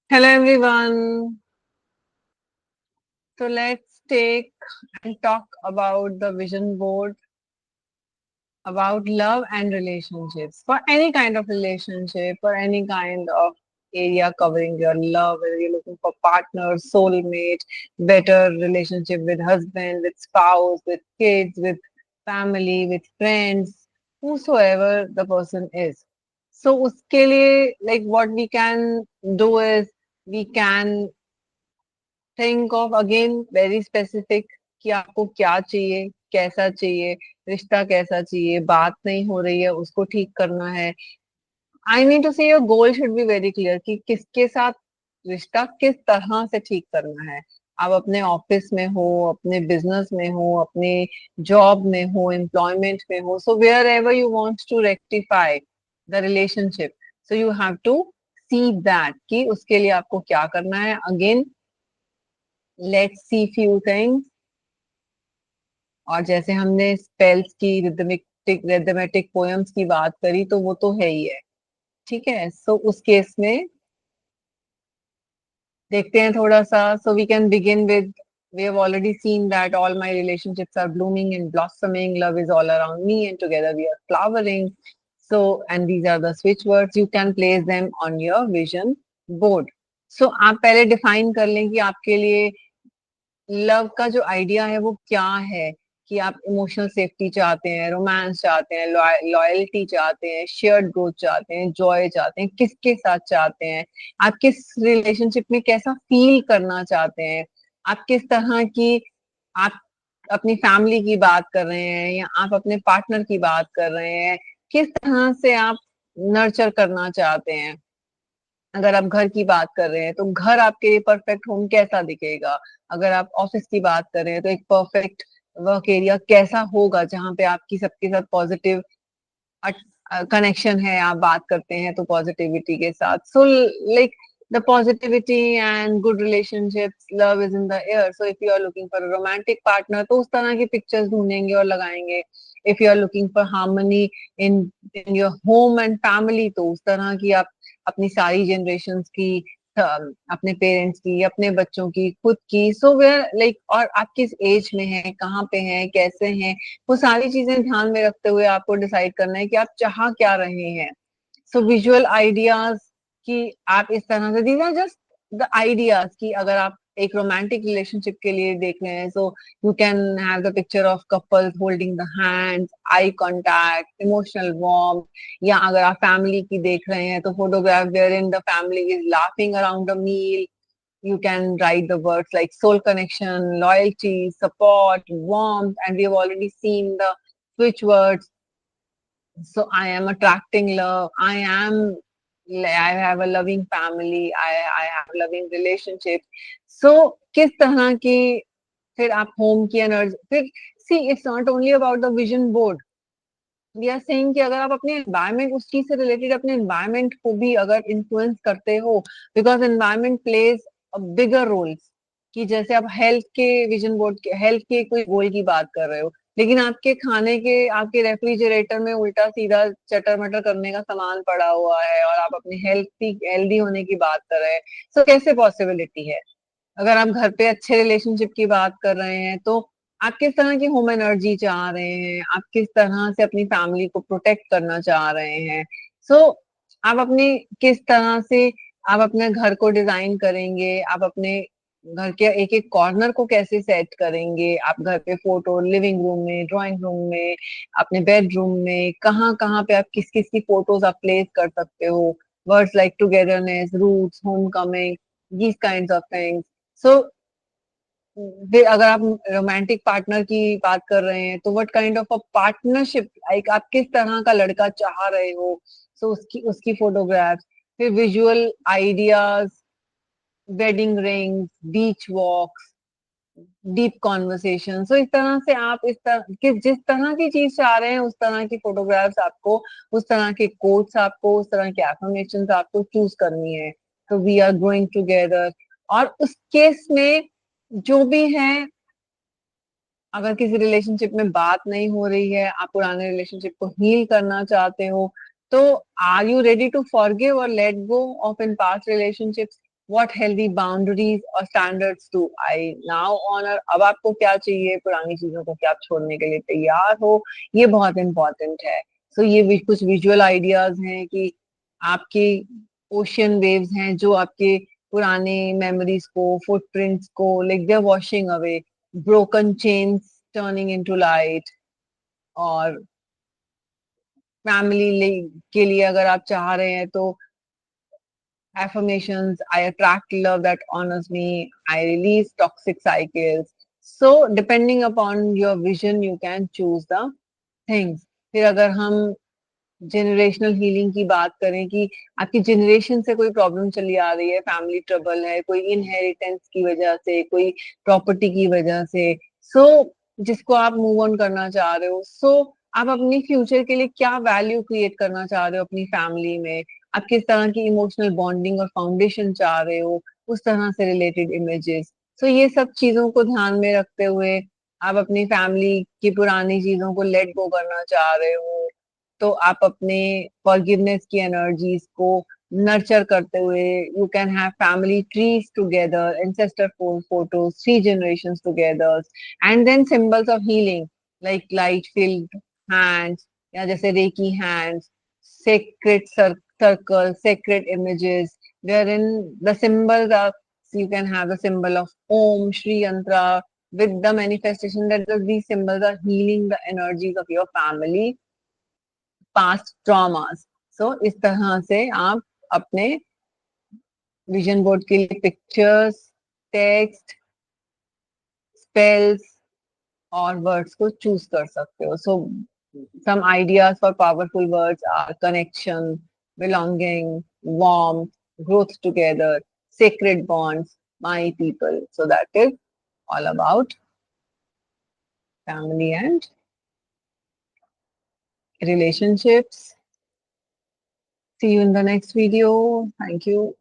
Hello everyone. So let's take and talk about the vision board, about love and relationships. For any kind of relationship or any kind of area covering your love, whether you're looking for partner, soulmate, better relationship with husband, with spouse, with kids, with family, with friends, whosoever the person is. So uske liye, like what we can do is we can think of again very specific कि आपको क्या चाहिए, कैसा चाहिए, रिश्ता कैसा चाहिए, बात नहीं हो रही है उसको ठीक करना है। आई नीड टू से your goal should be very clear कि किसके साथ रिश्ता किस तरह से ठीक करना है। आप अपने ऑफिस में हो, अपने बिजनेस में हो, अपने जॉब में हो, एम्प्लॉयमेंट में हो, so wherever you want to rectify the relationship, so you have to see that कि उसके लिए आपको क्या करना है। Again let's see few things. और जैसे हमने स्पेल्स की, रिदमेटिक पोएम्स की बात करी, तो वो तो है ही है। ठीक है, सो उस केस में देखते हैं थोड़ा सा। So we can begin with, we have already seen that all my relationships are blooming and blossoming, love is all around me and together we are flowering. So and these are the switch words, you can place them on your vision board. So आप पहले define कर लें कि आपके लिए love का जो idea है वो क्या है। कि आप इमोशनल सेफ्टी चाहते हैं, रोमांस चाहते हैं, लॉयल्टी चाहते हैं, शेयर्ड ग्रोथ चाहते हैं, जॉय चाहते हैं, किसके साथ चाहते हैं, आप किस रिलेशनशिप में कैसा फील करना चाहते हैं, आप किस तरह की, आप अपनी फैमिली की बात कर रहे हैं या आप अपने पार्टनर की बात कर रहे हैं, किस तरह से आप नर्चर करना चाहते हैं। अगर आप घर की बात कर रहे हैं तो घर आपके लिए परफेक्ट होम कैसा दिखेगा। अगर आप ऑफिस की बात कर रहे हैं तो एक परफेक्ट वर्क एरिया कैसा होगा जहां पे आपकी सबके साथ पॉजिटिव कनेक्शन है, आप बात करते हैं तो पॉजिटिविटी के साथ। So like the positivity and good relationships, love is in the air. So if you are looking for a romantic partner तो उस तरह की पिक्चर्स ढूंढेंगे और लगाएंगे। If you are looking for harmony in in your home and family तो उस तरह की आप अपनी सारी जनरेशन की, अपने पेरेंट्स की, अपने बच्चों की, खुद की, सो वेयर लाइक, और आप किस एज में हैं, कहाँ पे हैं, कैसे हैं, वो सारी चीजें ध्यान में रखते हुए आपको डिसाइड करना है कि आप चाह क्या रहे हैं। सो विजुअल आइडियाज कि आप इस तरह से, these are just the ideas कि अगर आप एक रोमांटिक रिलेशनशिप के लिए देख रहे हैं, so you can have the picture of couples holding the hands, eye contact, emotional warm. या अगर आप फैमिली की देख रहे हैं तो photograph where in the family is laughing around the meal. You can write the words like soul connection, loyalty, support, warmth, and we have already seen the switch words. So I am attracting love. I have a loving family. I have loving relationships. So किस तरह की, फिर आप home की energy, फिर see it's not only about the vision board. We are saying कि अगर आप अपने एनवायरमेंट, उस चीज से रिलेटेड अपने एनवायरमेंट को भी अगर इन्फ्लुएंस करते हो, because environment plays a bigger roles. कि जैसे आप हेल्थ के विजन बोर्ड के, हेल्थ के कोई गोल की बात कर रहे हो, लेकिन आपके खाने के, आपके रेफ्रिजरेटर में उल्टा सीधा चटर मटर करने का सामान पड़ा हुआ है और आप अपनी हेल्थी होने की बात कर रहे हैं, सो कैसे पॉसिबिलिटी है। अगर आप घर पे अच्छे रिलेशनशिप की बात कर रहे हैं तो आप किस तरह की होम एनर्जी चाह रहे हैं, आप किस तरह से अपनी फैमिली को प्रोटेक्ट करना चाह रहे हैं। सो आप अपनी किस तरह से आप अपने घर को डिजाइन करेंगे, आप अपने घर के एक एक कॉर्नर को कैसे सेट करेंगे, आप घर पे फोटो लिविंग रूम में, ड्राइंग रूम में, अपने बेडरूम में, कहाँ कहाँ पे आप किस किस की फोटोज आप प्लेस कर सकते हो। Words like togetherness, roots, homecoming, these kinds of things. So अगर आप रोमांटिक पार्टनर की बात कर रहे हैं तो what kind of a partnership, like आप किस तरह का लड़का चाह रहे हो, सो उसकी उसकी फोटोग्राफ्स। फिर विजुअल आइडियाज, वेडिंग रिंग्स, बीच वॉक्स, डीप कॉन्वर्सेशन। सो इस तरह से आप इस तरह कि जिस तरह की चीज चाह रहे हैं उस तरह की फोटोग्राफ्स आपको, उस तरह के कोट्स आपको, उस तरह के एफर्मेशन आपको चूज करनी है। तो वी आर ग्रोइंग टुगेदर। और उस केस में जो भी है, अगर किसी रिलेशनशिप में बात नहीं हो रही है, आप पुराने रिलेशनशिप को हील करना चाहते हो, तो are you ready to forgive और let go of in past relationships. what healthy boundaries or standards do I now honor? अब आपको क्या चाहिए, पुरानी चीजों को क्या आप छोड़ने के लिए तैयार हो, ये बहुत इंपॉर्टेंट है. सो ये भी कुछ विजुअल आइडियाज हैं कि आपके ओशन वेव्स हैं जो आपके पुराने मेमोरीज को, फुटप्रिंट्स को, like they are washing away, broken chains turning into light. और फैमिली के लिए अगर आप चाह रहे हैं तो affirmations, I attract love that honors me, I release toxic cycles. So depending upon your vision, you can choose the things. फिर अगर हम जनरेशनल हीलिंग की बात करें कि आपकी जनरेशन से कोई प्रॉब्लम चली आ रही है, फैमिली ट्रबल है, कोई इनहेरिटेंस की वजह से, कोई प्रॉपर्टी की वजह से, सो जिसको आप मूव ऑन करना चाह रहे हो, सो आप अपनी फ्यूचर के लिए क्या वैल्यू क्रिएट करना चाह रहे हो अपनी फैमिली में, आप किस तरह की इमोशनल बॉन्डिंग और फाउंडेशन चाह रहे हो, उस तरह से रिलेटेड इमेजेस. सो ये सब चीजों को ध्यान में रखते हुए आप अपनी फैमिली की पुरानी चीजों को लेट गो करना चाह रहे हो, तो आप अपने फॉरगिवनेस की एनर्जीज को नर्चर करते हुए you can have family trees together, ancestor photos, three generations together, and then symbols of healing like light filled hands, या जैसे reiki hands, sacred circle, sacred images, wherein the symbols are, you can have the symbol of Om, Shri Yantra, with the manifestation that these symbols are healing the energies of your family, past traumas. So इस तरह से आप अपने vision board के लिए pictures, text, spells और words को choose कर सकते हो. सो some ideas for powerful words are connection, belonging, warmth, growth together, sacred bonds, my people. So that is all about family and relationships. See you in the next video. Thank you.